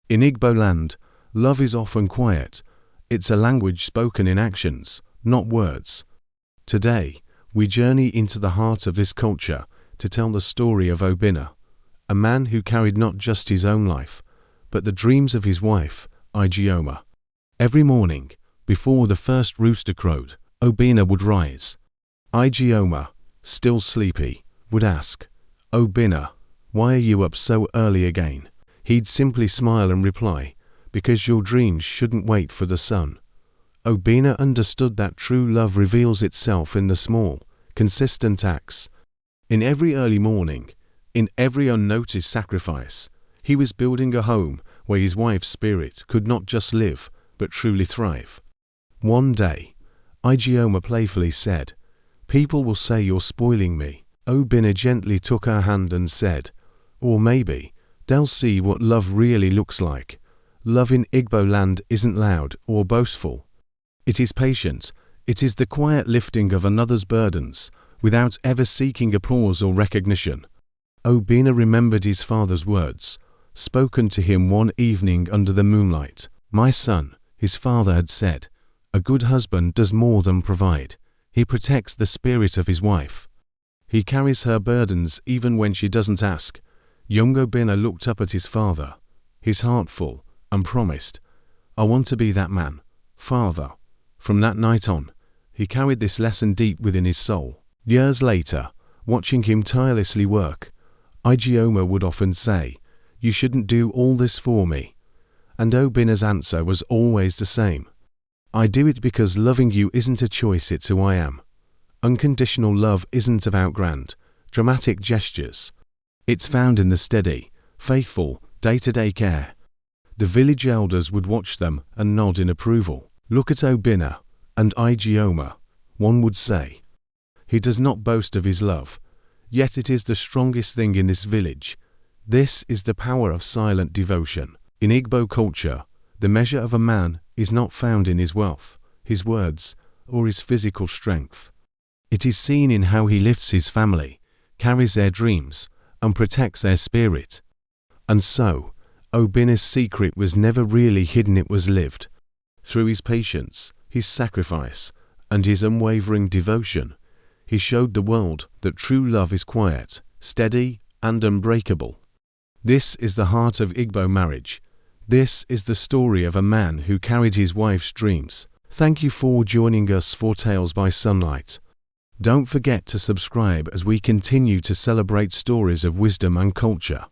In Igbo land, love is often quiet. It's a language spoken in actions, not words. Today, we journey into the heart of this culture to tell the story of Obinna, a man who carried not just his own life, but the dreams of his wife, Ijeoma. Every morning, before the first rooster crowed, Obinna would rise. Ijeoma, still sleepy, would ask, "Obinna, why are you up so early again?" He'd simply smile and reply, "Because your dreams shouldn't wait for the sun." Obinna understood that true love reveals itself in the small, consistent acts. In every early morning, in every unnoticed sacrifice, he was building a home where his wife's spirit could not just live, but truly thrive. One day, Ijeoma playfully said, "People will say you're spoiling me." Obinna gently took her hand and said, "Or maybe they'll see what love really looks like. Love in Igbo land isn't loud or boastful. It is patient. It is the quiet lifting of another's burdens without ever seeking applause or recognition." Obinna remembered his father's words, spoken to him one evening under the moonlight. "My son," his father had said, "a good husband does more than provide. He protects the spirit of his wife. He carries her burdens even when she doesn't ask." Young Obinna looked up at his father, his heart full, and promised, "I want to be that man, father." From that night on, he carried this lesson deep within his soul. Years later, watching him tirelessly work, Ijeoma would often say, "You shouldn't do all this for me." And Obinna's answer was always the same. "I do it because loving you isn't a choice, it's who I am." Unconditional love isn't about grand, dramatic gestures. It's found in the steady, faithful, day-to-day care. The village elders would watch them and nod in approval. "Look at Obinna and Ijeoma," one would say. "He does not boast of his love, yet it is the strongest thing in this village." This is the power of silent devotion. In Igbo culture, the measure of a man is not found in his wealth, his words, or his physical strength. It is seen in how he lifts his family, carries their dreams, and protects their spirit. And so, Obinna's secret was never really hidden, it was lived. Through his patience, his sacrifice, and his unwavering devotion, he showed the world that true love is quiet, steady, and unbreakable. This is the heart of Igbo marriage. This is the story of a man who carried his wife's dreams. Thank you for joining us for Tales by Sunlight. Don't forget to subscribe as we continue to celebrate stories of wisdom and culture.